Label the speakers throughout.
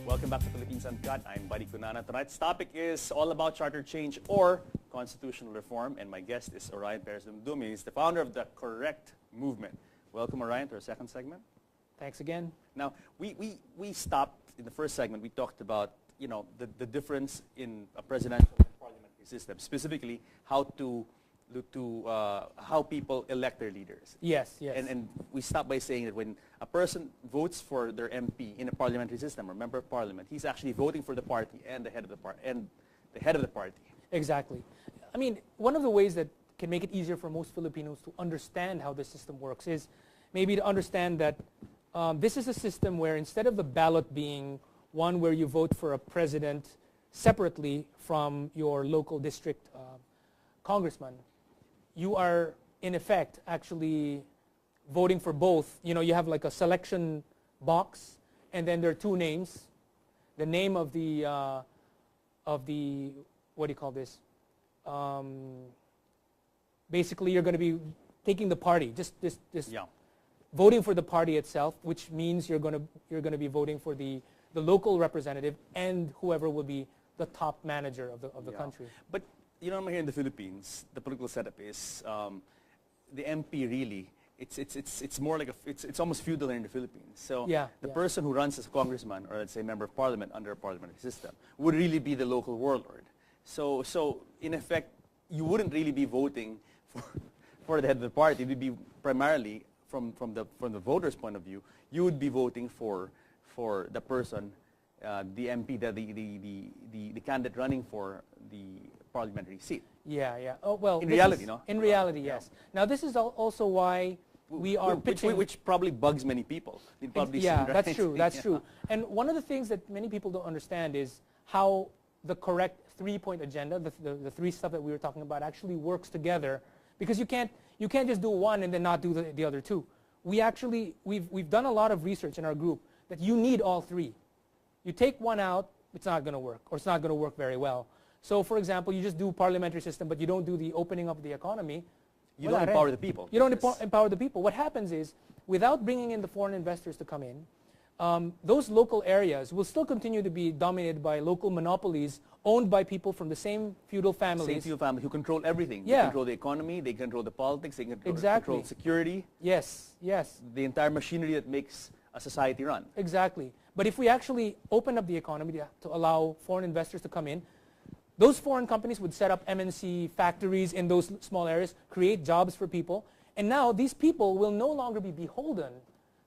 Speaker 1: Welcome back to Philippines Uncut. I'm Buddy Cunana. Tonight's topic is all about charter change or constitutional reform, and my guest is Orion Perez-Dumdumi. He's the founder of the Correct Movement. Welcome, Orion, to our second segment.
Speaker 2: Thanks again.
Speaker 1: Now, we stopped in the first segment. We talked about the difference in a presidential and parliamentary system, specifically how people elect their leaders.
Speaker 2: Yes, yes.
Speaker 1: And we stopped by saying that when a person votes for their MP in a parliamentary system or member of parliament, he's actually voting for the party and the head of the party.
Speaker 2: Exactly. I mean, one of the ways that can make it easier for most Filipinos to understand how this system works is maybe to understand that this is a system where instead of the ballot being one where you vote for a president separately from your local district congressman, you are in effect actually voting for both. You know, you have like a selection box, and then there are two names. The name of the what do you call this? Basically, you're going to be taking the party, just voting for the party itself, which means you're going to be voting for the local representative and whoever will be the top manager of the country.
Speaker 1: But you know, here in the Philippines, the political setup is the MP really. It's more like it's almost feudal in the Philippines. So the person who runs as a congressman or let's say member of parliament under a parliamentary system would really be the local warlord. So in effect, you wouldn't really be voting for the head of the party. It would be primarily from the voters' point of view. You would be voting for the person, the MP, the candidate running for the parliamentary seat.
Speaker 2: Yeah. Oh well.
Speaker 1: In reality, no.
Speaker 2: In reality, yes. Now this is also why we are pitching,
Speaker 1: which probably bugs many people.
Speaker 2: That's true. That's true. And one of the things that many people don't understand is how the correct three-point agenda, the three stuff that we were talking about, actually works together. Because you can't just do one and then not do the other two. We've done a lot of research in our group that you need all three. You take one out, it's not going to work, or it's not going to work very well. So, for example, you just do parliamentary system, but you don't do the opening up of the economy.
Speaker 1: You don't empower the people.
Speaker 2: You don't empower the people. What happens is, without bringing in the foreign investors to come in, those local areas will still continue to be dominated by local monopolies owned by people from the same feudal families.
Speaker 1: Same feudal families who control everything.
Speaker 2: Yeah.
Speaker 1: They control the economy, they control the politics, they control,
Speaker 2: Exactly.
Speaker 1: control security.
Speaker 2: Yes.
Speaker 1: The entire machinery that makes a society run.
Speaker 2: Exactly. But if we actually open up the economy to allow foreign investors to come in, those foreign companies would set up MNC factories in those small areas, create jobs for people, and now these people will no longer be beholden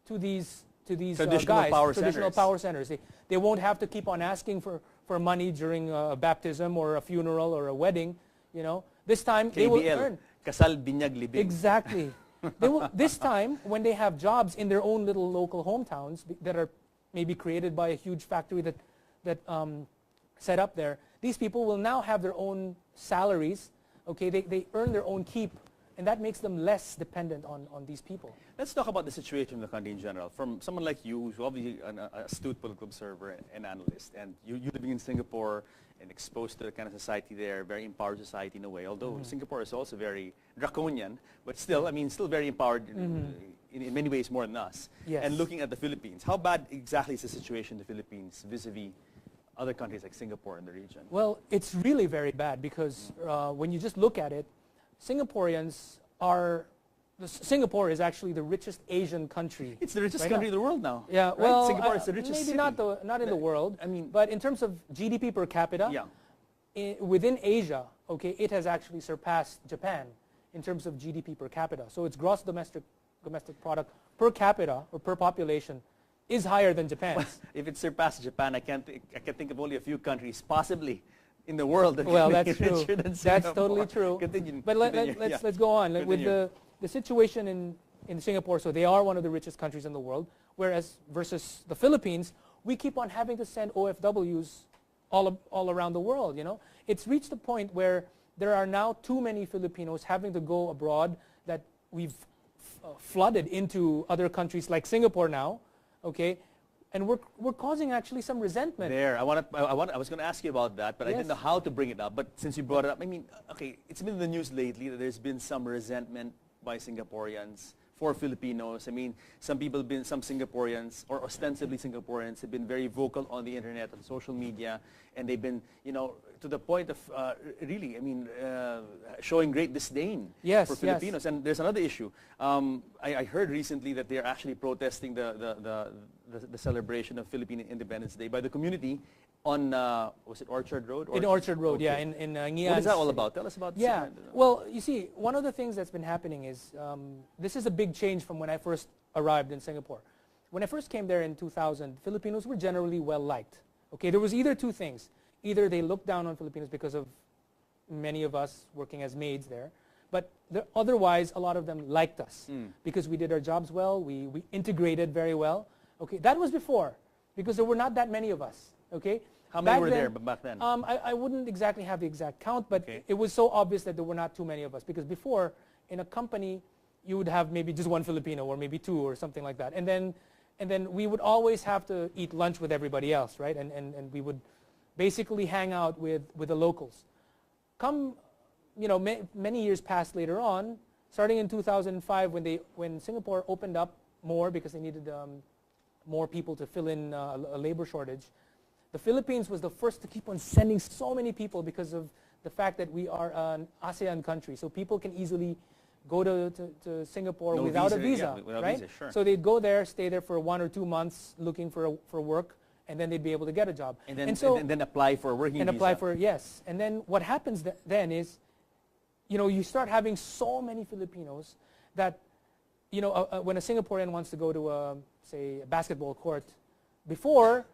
Speaker 2: to these
Speaker 1: traditional
Speaker 2: power centers. They won't have to keep on asking for money during a baptism or a funeral or a wedding. You know, this time they will earn.
Speaker 1: Kasal, binyag, libing.
Speaker 2: Exactly. This time, when they have jobs in their own little local hometowns that are maybe created by a huge factory that set up there, these people will now have their own salaries. Okay, they earn their own keep, and that makes them less dependent on these people.
Speaker 1: Let's talk about the situation in the country in general. From someone like you, who's obviously an astute political observer and analyst, and you living in Singapore and exposed to the kind of society there, very empowered society in a way, although Singapore is also very draconian, but still, I mean, still very empowered in many ways more than us.
Speaker 2: Yes.
Speaker 1: And looking at the Philippines, how bad exactly is the situation in the Philippines vis-a-vis other countries like Singapore in the region?
Speaker 2: Well, it's really very bad because when you just look at it, Singaporeans are... Singapore is actually the richest Asian country.
Speaker 1: It's the richest country in the world now.
Speaker 2: Yeah,
Speaker 1: right?
Speaker 2: well,
Speaker 1: Singapore is the richest
Speaker 2: maybe
Speaker 1: city.
Speaker 2: not in the world.
Speaker 1: I mean,
Speaker 2: but in terms of GDP per capita, within Asia, okay, it has actually surpassed Japan in terms of GDP per capita. So its gross domestic product per capita or per population is higher than Japan's.
Speaker 1: Well, if it surpassed Japan, I can think of only a few countries possibly in the world that
Speaker 2: well,
Speaker 1: can
Speaker 2: that's
Speaker 1: be
Speaker 2: true.
Speaker 1: richer than
Speaker 2: That's
Speaker 1: Singapore.
Speaker 2: totally true.
Speaker 1: Continue.
Speaker 2: But let's go on. With the situation in Singapore, so they are one of the richest countries in the world, whereas versus the Philippines, we keep on having to send OFWs all around the world, you know. It's reached a point where there are now too many Filipinos having to go abroad that we've flooded into other countries like Singapore now, okay? And we're causing actually some resentment.
Speaker 1: There, I was going to ask you about that, but I didn't know how to bring it up. But since you brought it up, I mean, okay, it's been in the news lately that there's been some resentment by Singaporeans for Filipinos. I mean, some Singaporeans, or ostensibly Singaporeans, have been very vocal on the internet, on social media, and they've been, to the point of really, I mean, showing great disdain for Filipinos. And there's another issue. I heard recently that they're actually protesting the celebration of Philippine Independence Day by the community on, was it Orchard Road?
Speaker 2: In Orchard Road,
Speaker 1: okay.
Speaker 2: yeah, in Ngian.
Speaker 1: What is that all about? Tell us about this.
Speaker 2: Yeah, well, you see, one of the things that's been happening is, this is a big change from when I first arrived in Singapore. When I first came there in 2000, Filipinos were generally well-liked. Okay, there was either two things. Either they looked down on Filipinos because of many of us working as maids there, but otherwise, a lot of them liked us because we did our jobs well, we integrated very well. Okay, that was before, because there were not that many of us. Okay.
Speaker 1: How many were there back then?
Speaker 2: I wouldn't exactly have the exact count, but it was so obvious that there were not too many of us, because before, in a company, you would have maybe just one Filipino or maybe two or something like that. And then we would always have to eat lunch with everybody else, right? And we would basically hang out with the locals. Many years passed later on, starting in 2005 when Singapore opened up more because they needed more people to fill in a labor shortage. The Philippines was the first to keep on sending so many people because of the fact that we are an ASEAN country. So people can easily go to Singapore without a visa,
Speaker 1: without
Speaker 2: right?
Speaker 1: Visa, sure.
Speaker 2: So they'd go there, stay there for 1 or 2 months looking for work, and then they'd be able to get a job.
Speaker 1: And then apply for a working visa.
Speaker 2: And apply for, yes. And then what happens then is, you start having so many Filipinos that, when a Singaporean wants to go to, say, a basketball court, before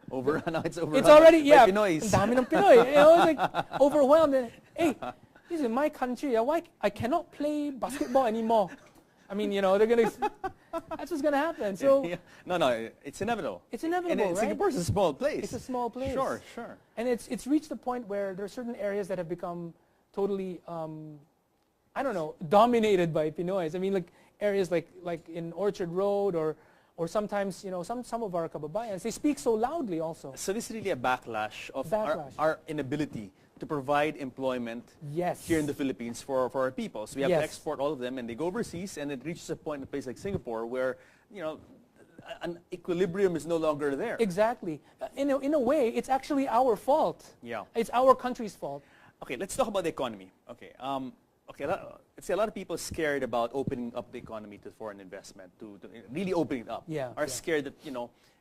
Speaker 1: it's
Speaker 2: already
Speaker 1: Pinoys.
Speaker 2: Ang dami ng Pinoy. It's like overwhelmed. And, hey, this is my country. Why I cannot play basketball anymore? I mean, they're gonna. That's what's gonna happen. So
Speaker 1: no, it's inevitable.
Speaker 2: It's inevitable,
Speaker 1: and
Speaker 2: right?
Speaker 1: Singapore's a small place.
Speaker 2: It's a small place.
Speaker 1: Sure.
Speaker 2: And it's reached the point where there are certain areas that have become totally, dominated by Pinoys. I mean, like areas like in Orchard Road or sometimes, some of our kababayans, they speak so loudly also.
Speaker 1: So this is really a backlash of our inability to provide employment here in the Philippines for our people. So we have to export all of them, and they go overseas, and it reaches a point in a place like Singapore where, an equilibrium is no longer there.
Speaker 2: Exactly. In a way, it's actually our fault.
Speaker 1: Yeah.
Speaker 2: It's our country's fault.
Speaker 1: Okay, let's talk about the economy. Okay. Let's say a lot of people are scared about opening up the economy to foreign investment, to really opening it up. Are scared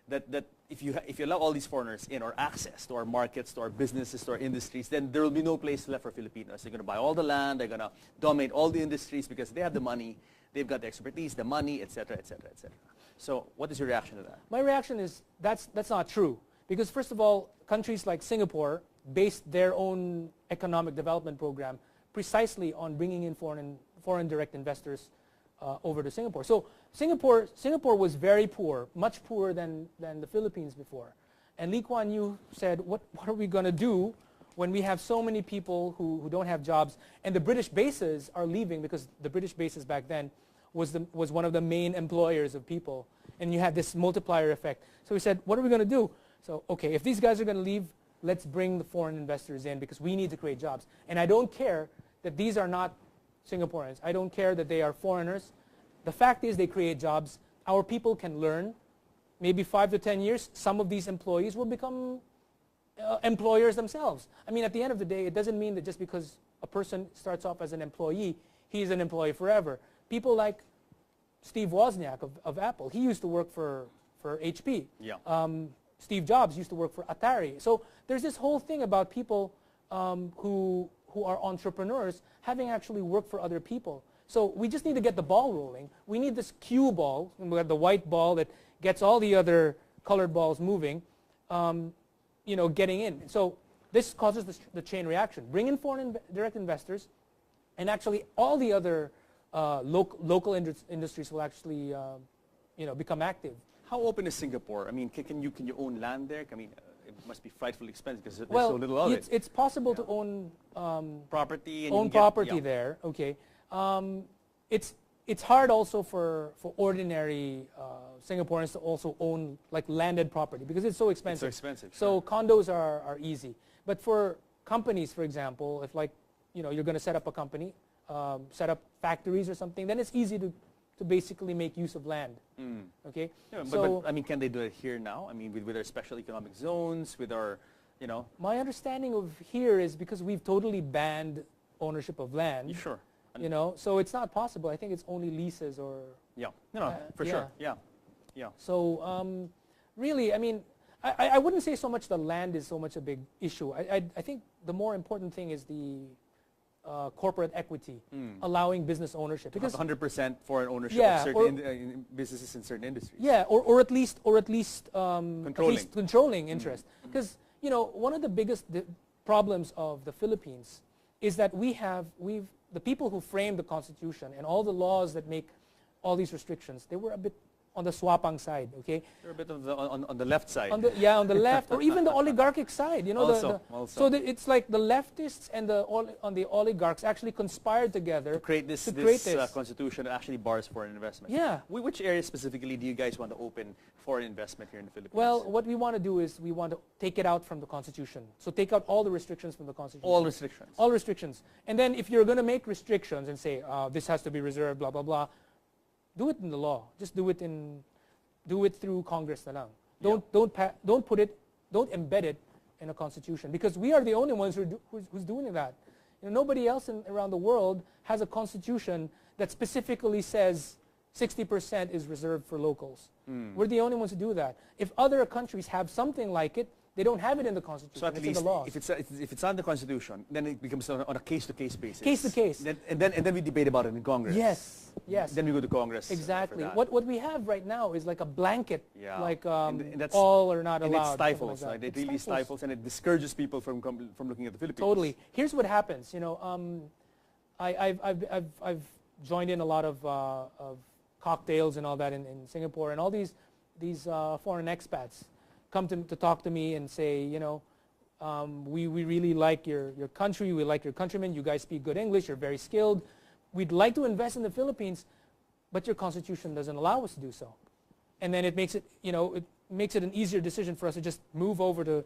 Speaker 1: that, that if you allow all these foreigners in or access to our markets, to our businesses, to our industries, then there will be no place left for Filipinos. They're going to buy all the land, they're going to dominate all the industries because they have the money, they've got the expertise, the money, etc., etc., etc. So what is your reaction to that?
Speaker 2: My reaction is that's not true. Because first of all, countries like Singapore based their own economic development program precisely on bringing in foreign direct investors over to Singapore. So Singapore was very poor, much poorer than the Philippines before. And Lee Kuan Yew said, what are we going to do when we have so many people who don't have jobs, and the British bases are leaving, because the British bases back then was one of the main employers of people, and you had this multiplier effect. So he said, what are we going to do? So, okay, if these guys are going to leave, let's bring the foreign investors in because we need to create jobs. And I don't care that these are not Singaporeans. I don't care that they are foreigners. The fact is they create jobs. Our people can learn. Maybe 5 to 10 years, some of these employees will become employers themselves. I mean, at the end of the day, it doesn't mean that just because a person starts off as an employee, he's an employee forever. People like Steve Wozniak of Apple, he used to work for HP.
Speaker 1: Yeah.
Speaker 2: Steve Jobs used to work for Atari. So there's this whole thing about people who are entrepreneurs having actually worked for other people. So we just need to get the ball rolling. We need this cue ball, the white ball that gets all the other colored balls moving, getting in. So this causes the chain reaction. Bring in foreign direct investors, and actually all the other local industries will actually become active.
Speaker 1: How open is Singapore? I mean, can you own land there? I mean, it must be frightfully expensive because there's so little of it.
Speaker 2: It's possible to own
Speaker 1: property.
Speaker 2: There. Okay. It's hard also for ordinary Singaporeans to also own like landed property because it's so expensive.
Speaker 1: It's so expensive.
Speaker 2: So condos are easy, but for companies, for example, if you're going to set up a company, set up factories or something, then it's easy to to basically make use of land. Okay,
Speaker 1: yeah, but I mean, can they do it here now? I mean, with our special economic zones, with our, you know.
Speaker 2: My understanding of here is because we've totally banned ownership of land.
Speaker 1: Sure.
Speaker 2: You know, so it's not possible. I think it's only leases or.
Speaker 1: Yeah. No, for sure. Yeah. Yeah.
Speaker 2: So really, I mean, I wouldn't say so much the land is so much a big issue. I think the more important thing is the corporate equity, allowing business ownership.
Speaker 1: Because 100% foreign ownership of certain businesses in certain industries.
Speaker 2: Yeah, or at least controlling interest. Because you know, one of the biggest problems of the Philippines is that the people who framed the Constitution and all the laws that make all these restrictions, they were a bit on the swapang side, okay?
Speaker 1: They're a bit on the left side.
Speaker 2: On the left, or even the oligarchic side, you know.
Speaker 1: Also.
Speaker 2: So it's like the leftists and the oligarchs actually conspired together
Speaker 1: to create this constitution that actually bars foreign investment.
Speaker 2: Yeah.
Speaker 1: Which area specifically do you guys want to open foreign investment here in the Philippines?
Speaker 2: Well, what we want to do is we want to take it out from the Constitution. So take out all the restrictions from the Constitution.
Speaker 1: All restrictions.
Speaker 2: All restrictions. And then if you're going to make restrictions and say this has to be reserved, blah blah blah. Do it in the law. Just do it through Congress na lang. Don't embed it in a constitution, because we are the only ones who's doing that. You know, nobody else around the world has a constitution that specifically says 60% is reserved for locals. We're the only ones who do that. If other countries have something like it, they don't have it in the Constitution.
Speaker 1: So at least
Speaker 2: in the laws.
Speaker 1: if it's on the Constitution, then it becomes on a case-to-case basis.
Speaker 2: Case-to-case.
Speaker 1: And then we debate about it in Congress.
Speaker 2: Yes.
Speaker 1: Then we go to Congress.
Speaker 2: Exactly.
Speaker 1: For that.
Speaker 2: What we have right now is like a blanket, like
Speaker 1: and
Speaker 2: all or not
Speaker 1: and
Speaker 2: allowed.
Speaker 1: It stifles.
Speaker 2: Like
Speaker 1: it really stifles, and it discourages people from looking at the Philippines.
Speaker 2: Totally. Here's what happens. You know, I've joined in a lot of cocktails and all that in Singapore, and all these foreign expats come to talk to me and say, you know, we really like your country, we like your countrymen, you guys speak good English, you're very skilled. We'd like to invest in the Philippines, but your constitution doesn't allow us to do so. And then it makes it an easier decision for us to just move over to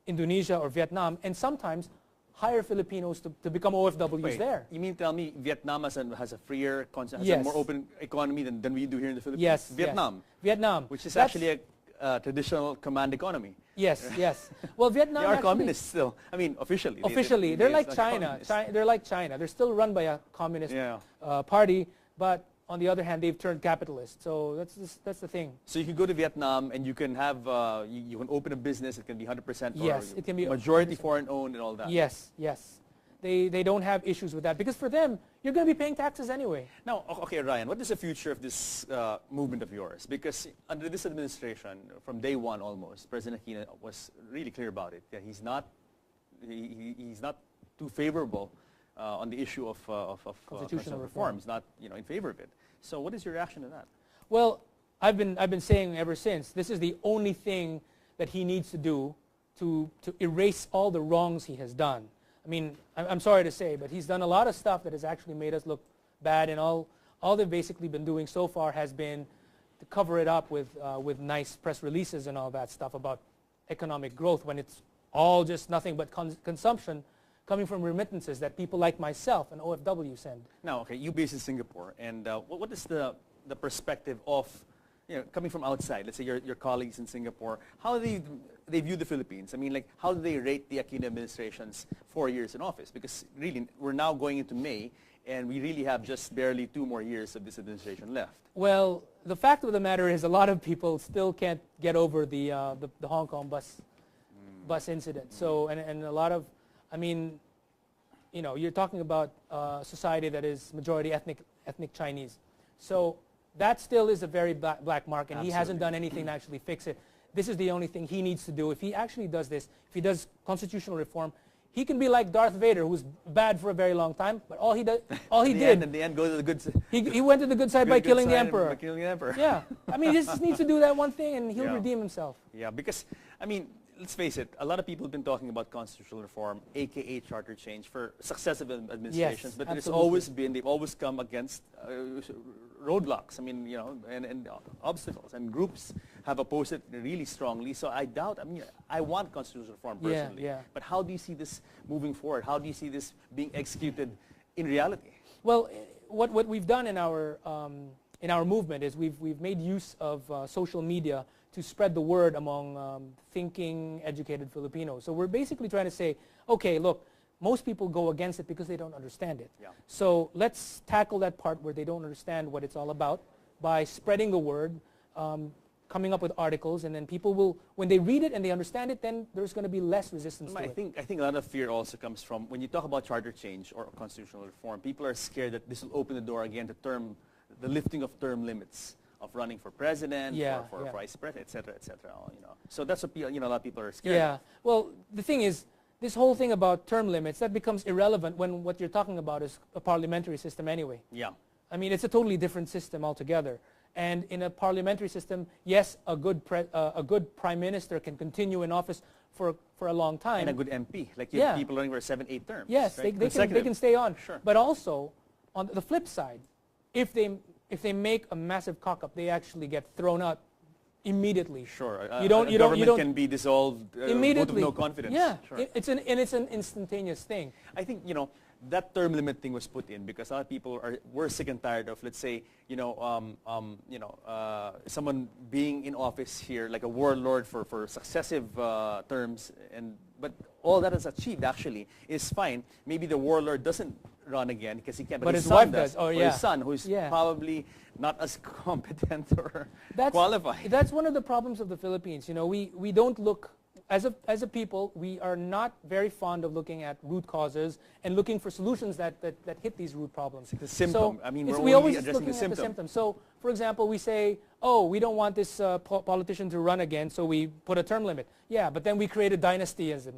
Speaker 2: Indonesia or Vietnam, and sometimes hire Filipinos to become OFWs there.
Speaker 1: You mean tell me Vietnam has a freer, has a more open economy than we do here in the Philippines?
Speaker 2: Yes.
Speaker 1: Vietnam.
Speaker 2: Vietnam.
Speaker 1: Which is actually a traditional command economy.
Speaker 2: Yes. Well, Vietnam.
Speaker 1: They are communists still. I mean, officially.
Speaker 2: Officially, they're like China. They're like China. They're still run by a communist party, but on the other hand, they've turned capitalist. So that's the thing.
Speaker 1: So you can go to Vietnam and you can have you can open a business. It can be 100%.
Speaker 2: Yes, it can be
Speaker 1: majority foreign owned and all that.
Speaker 2: Yes. They don't have issues with that, because for them, you're going to be paying taxes anyway.
Speaker 1: Now, okay, Ryan, what is the future of this movement of yours? Because under this administration, from day one almost, President Aquino was really clear about it. Yeah, he's not too favorable on the issue of constitutional reform. He's not in favor of it. So what is your reaction to that?
Speaker 2: Well, I've been saying ever since, this is the only thing that he needs to do to erase all the wrongs he has done. I mean, I'm sorry to say, but he's done a lot of stuff that has actually made us look bad, and all they've basically been doing so far has been to cover it up with nice press releases and all that stuff about economic growth, when it's all just nothing but consumption coming from remittances that people like myself and OFW send.
Speaker 1: Now, okay, you based in Singapore, and what is the perspective of, coming from outside, let's say your colleagues in Singapore, how they view the Philippines? I mean, like, how do they rate the Aquino administration's 4 years in office? Because really, we're now going into May, and we really have just barely 2 more years of this administration left.
Speaker 2: Well, the fact of the matter is, a lot of people still can't get over the Hong Kong bus incident. So, and a lot of, I mean, you're talking about a society that is majority ethnic Chinese. So that still is a very black mark, and Absolutely. He hasn't done anything to actually fix it. This is the only thing he needs to do. If he actually does this, if he does constitutional reform, he can be like Darth Vader, who's bad for a very long time, but all he did,
Speaker 1: in the end, go to the good side.
Speaker 2: He went to the good side by killing the emperor.
Speaker 1: By killing the emperor.
Speaker 2: Yeah, I mean, he just needs to do that one thing, and he'll redeem himself.
Speaker 1: Yeah, because I mean, let's face it, a lot of people have been talking about constitutional reform, aka charter change, for successive administrations, but they've always come against roadblocks. I mean, and obstacles, and groups have opposed it really strongly. So I doubt. I mean, I want constitutional reform personally, but how do you see this moving forward? How do you see this being executed in reality?
Speaker 2: Well, what we've done in our in our movement is we've made use of social media to spread the word among thinking, educated Filipinos. So we're basically trying to say, okay, look, most people go against it because they don't understand it.
Speaker 1: Yeah.
Speaker 2: So let's tackle that part where they don't understand what it's all about by spreading the word, coming up with articles, and then people will, when they read it and they understand it, then there's going to be less resistance to it.
Speaker 1: I think a lot of fear also comes from when you talk about charter change or constitutional reform, people are scared that this will open the door again to the lifting of term limits of running for president, for vice president, et cetera, et cetera. You know. So that's what a lot of people are scared of.
Speaker 2: Well, the thing is, this whole thing about term limits, that becomes irrelevant when what you're talking about is a parliamentary system anyway.
Speaker 1: Yeah.
Speaker 2: I mean, it's a totally different system altogether. And in a parliamentary system, yes, a good prime minister can continue in office for a long time.
Speaker 1: And a good MP. Like you have people running for 7, 8 terms.
Speaker 2: Yes,
Speaker 1: right?
Speaker 2: they can stay on.
Speaker 1: Sure.
Speaker 2: But also, on the flip side, if they make a massive cock-up, they actually get thrown out immediately.
Speaker 1: Sure.
Speaker 2: Government
Speaker 1: can be dissolved
Speaker 2: immediately.
Speaker 1: Vote of no confidence.
Speaker 2: Yeah.
Speaker 1: Sure.
Speaker 2: It's an instantaneous thing.
Speaker 1: I think that term limit thing was put in because a lot of people were sick and tired of, let's say, someone being in office here like a warlord for successive terms, but all that is achieved actually is fine. Maybe the warlord doesn't run again because he can't, but his son does. Or his son, who's probably not as competent or qualified.
Speaker 2: That's one of the problems of the Philippines. We don't look. As a people, we are not very fond of looking at root causes and looking for solutions that hit these root problems.
Speaker 1: It's the symptom.
Speaker 2: So,
Speaker 1: we're always looking at the
Speaker 2: symptom. So, for example, we say, oh, we don't want this politician to run again, so we put a term limit. Yeah, but then we created dynastyism.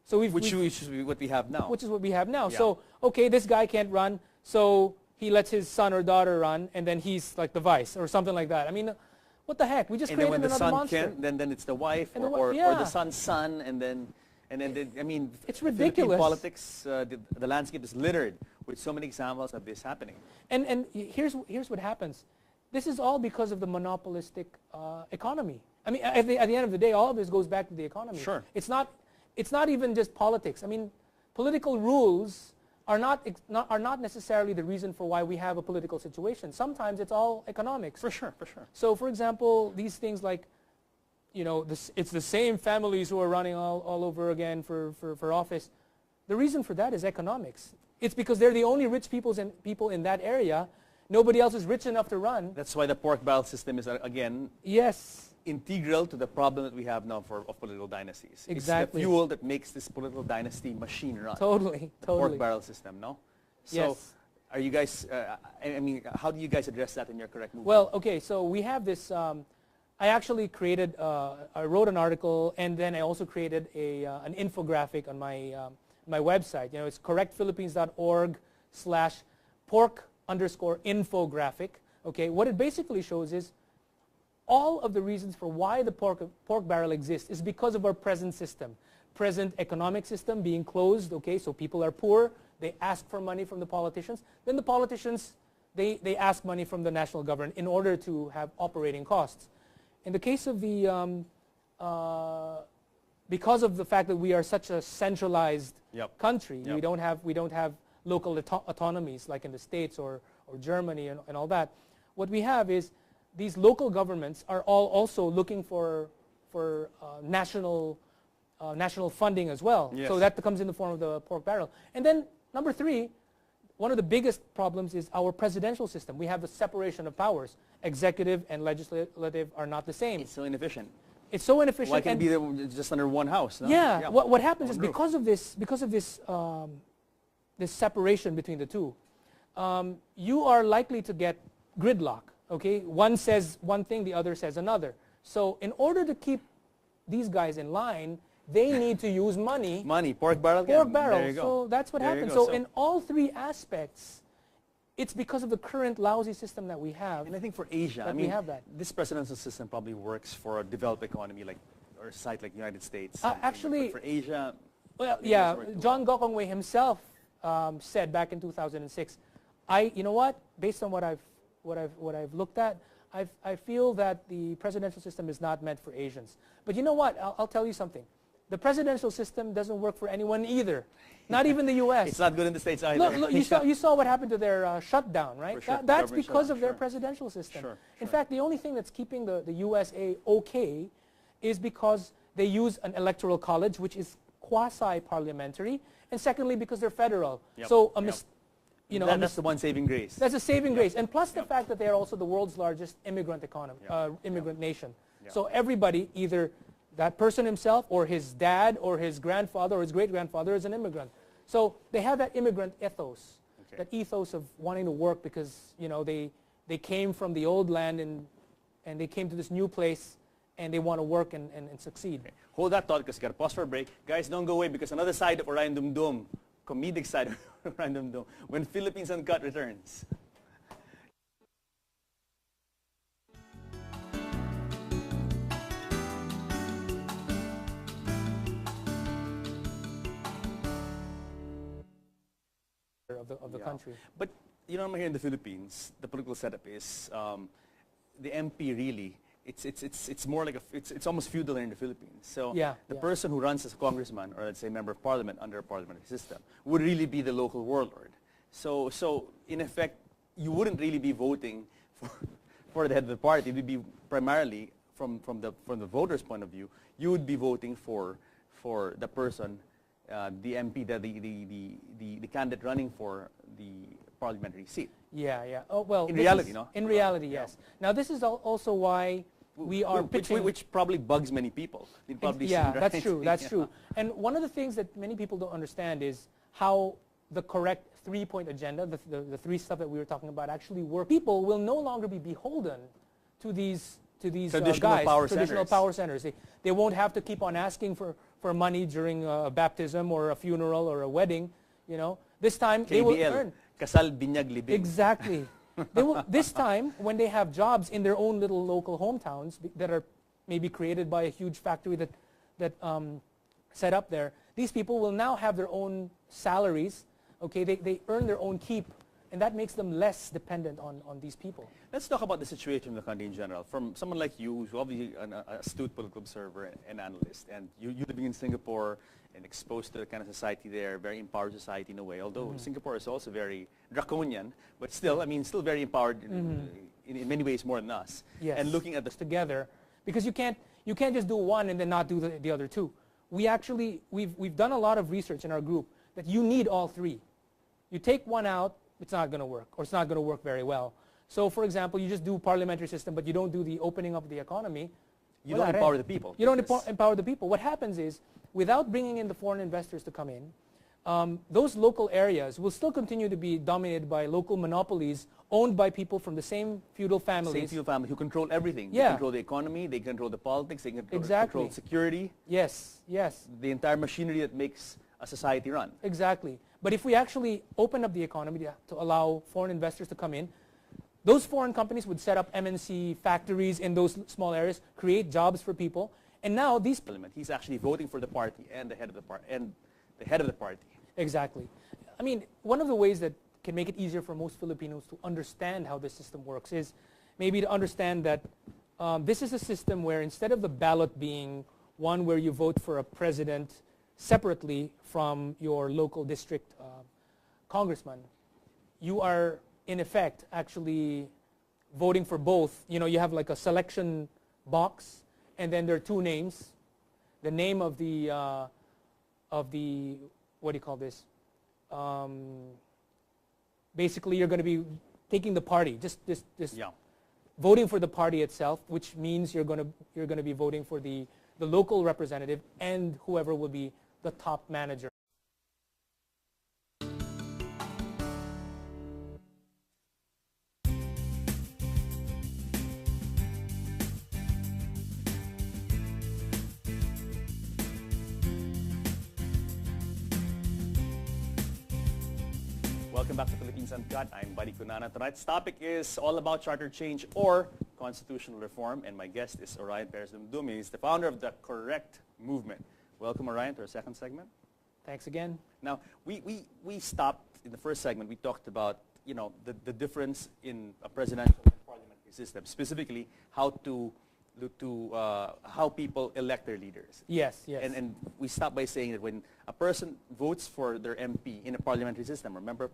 Speaker 2: So
Speaker 1: which is what we have now.
Speaker 2: Which is what we have now.
Speaker 1: Yeah.
Speaker 2: So, okay, this guy can't run, so he lets his son or daughter run, and then he's like the vice or something like that. I mean, what the heck? We just created another monster.
Speaker 1: And then when the son can't, then it's the wife or the son's son, and then
Speaker 2: it's ridiculous.
Speaker 1: Philippine politics, the landscape is littered with so many examples of this happening.
Speaker 2: And here's what happens. This is all because of the monopolistic economy. I mean, at the end of the day, all of this goes back to the economy.
Speaker 1: Sure.
Speaker 2: It's not even just politics. I mean, political rules are not necessarily the reason for why we have a political situation. Sometimes it's all economics.
Speaker 1: For sure.
Speaker 2: So, for example, these things like, it's the same families who are running all over again for office. The reason for that is economics. It's because they're the only rich people in that area. Nobody else is rich enough to run.
Speaker 1: That's why the pork barrel system is, again, integral to the problem that we have now of political dynasties.
Speaker 2: Exactly.
Speaker 1: It's the fuel that makes this political dynasty machine run.
Speaker 2: Totally.
Speaker 1: Pork barrel system, no? So
Speaker 2: yes.
Speaker 1: Are you guys, how do you guys address that in your correct movement?
Speaker 2: Well, okay, so we have this, I actually created, I wrote an article, and then I also created an infographic on my website. It's correctphilippines.org/pork_infographic. Okay, what it basically shows is all of the reasons for why the pork barrel exists is because of our present system. Present economic system being closed, okay, so people are poor, they ask for money from the politicians, then the politicians, they ask money from the national government in order to have operating costs. In the case of the, because of the fact that we are such a centralized country, we don't have local autonomies like in the States or Germany and all that. What we have is these local governments are all also looking for national funding as well.
Speaker 1: Yes.
Speaker 2: So that comes in the form of the pork barrel. And then number 3, one of the biggest problems is our presidential system. We have the separation of powers. Executive and legislative are not the same.
Speaker 1: It's so inefficient.
Speaker 2: It's so inefficient.
Speaker 1: Why can't it be just under one house? No?
Speaker 2: Yeah. What happens is because of this this separation between the two, you are likely to get gridlock. Okay, one says one thing, the other says another. So in order to keep these guys in line, they need to use money.
Speaker 1: Pork barrel.
Speaker 2: Pork barrel.
Speaker 1: There you go.
Speaker 2: So that's what happens. So in all 3 aspects, it's because of the current lousy system that we have.
Speaker 1: And I think for Asia,
Speaker 2: we have that.
Speaker 1: This presidential system probably works for a developed economy or a site like the United States.
Speaker 2: Actually,
Speaker 1: for Asia,
Speaker 2: well, yeah, John Gokongwei himself said back in 2006, you know what? Based on what I've looked at, I feel that the presidential system is not meant for Asians. But you know what? I'll tell you something. the presidential system doesn't work for anyone either, not even the U.S.
Speaker 1: It's not good in the States either.
Speaker 2: Look, you saw what happened to their shutdown, right?
Speaker 1: Sure.
Speaker 2: That's because of their presidential system.
Speaker 1: Sure.
Speaker 2: In fact, the only thing that's keeping the USA okay is because they use an electoral college, which is quasi-parliamentary, and secondly, because they're federal.
Speaker 1: Yep.
Speaker 2: So,
Speaker 1: that's the one saving grace.
Speaker 2: That's a saving grace, and plus the fact that they are also the world's largest immigrant economy, nation.
Speaker 1: Yep.
Speaker 2: So everybody, either that person himself, or his dad, or his grandfather, or his great-grandfather is an immigrant. So they have that immigrant ethos, that ethos of wanting to work because they came from the old land and they came to this new place and they want to work and succeed.
Speaker 1: Okay. Hold that thought because you got to pause for a break. Guys, don't go away because another side of Orion Dumdum, comedic side of Orion Dumdum, when Philippines Uncut returns.
Speaker 2: Of the country.
Speaker 1: But here in the Philippines, the political setup is the MP really. It's more like it's almost feudal in the Philippines. So the person who runs as a congressman or let's say member of parliament under a parliamentary system would really be the local warlord. So in effect, you wouldn't really be voting for the head of the party. It would be primarily from the voters' point of view. You would be voting for the person. The MP, the candidate running for the parliamentary seat.
Speaker 2: Yeah. Oh well.
Speaker 1: In reality, no.
Speaker 2: In reality, yes. Now this is also why we are pitching,
Speaker 1: which probably bugs many people.
Speaker 2: That's true. That's true. And one of the things that many people don't understand is how the correct three-point agenda, the three stuff that we were talking about, actually work. People will no longer be beholden to these
Speaker 1: traditional
Speaker 2: power centers. They won't have to keep on asking for money during a baptism or a funeral or a wedding. This time
Speaker 1: KBL,
Speaker 2: they will earn.
Speaker 1: Kasal, binyag, libing.
Speaker 2: Exactly. This time, when they have jobs in their own little local hometowns that are maybe created by a huge factory that set up there, these people will now have their own salaries. Okay, they earn their own keep. And that makes them less dependent on these people.
Speaker 1: Let's talk about the situation in the country in general. From someone like you, who's obviously an astute political observer and analyst, and you living in Singapore and exposed to the kind of society there, very empowered society in a way, although Singapore is also very draconian, but still, still very empowered in many ways more than us.
Speaker 2: Yes.
Speaker 1: And looking at this
Speaker 2: together, because you can't just do one and then not do the other two. We've done a lot of research in our group that you need all three. You take one out, it's not going to work, or it's not going to work very well. So, for example, you just do parliamentary system, but you don't do the opening up of the economy.
Speaker 1: You don't empower the people.
Speaker 2: You don't empower the people. What happens is, without bringing in the foreign investors to come in, those local areas will still continue to be dominated by local monopolies owned by people from the same feudal families.
Speaker 1: Same feudal family who control everything.
Speaker 2: Yeah.
Speaker 1: They control the economy, they control the politics, they control security.
Speaker 2: Yes.
Speaker 1: The entire machinery that makes a society run.
Speaker 2: Exactly. But if we actually open up the economy to allow foreign investors to come in, those foreign companies would set up MNC factories in those small areas, create jobs for people, and now these
Speaker 1: he's actually voting for the party and the head of the party.
Speaker 2: Exactly. One of the ways that can make it easier for most Filipinos to understand how this system works is maybe to understand that this is a system where instead of the ballot being one where you vote for a president separately from your local district congressman, you are in effect actually voting for both. You have like a selection box, and then there are two names. The name of the what do you call this? Basically, you're going to be taking the party, just voting for the party itself, which means you're going to be voting for the local representative and whoever will be the top manager.
Speaker 1: Welcome back to Philippines Uncut. I'm Buddy Cunana. Tonight's topic is all about charter change or constitutional reform, and my guest is Orion Perez Dumdum. He's the founder of the Correct Movement. Welcome, Orion, to our second segment.
Speaker 2: Thanks again.
Speaker 1: Now, we stopped in the first segment. We talked about the difference in a presidential and parliamentary system, specifically how to how people elect their leaders.
Speaker 2: Yes, yes.
Speaker 1: And we stop by saying that when a person votes for their MP in a parliamentary system, remember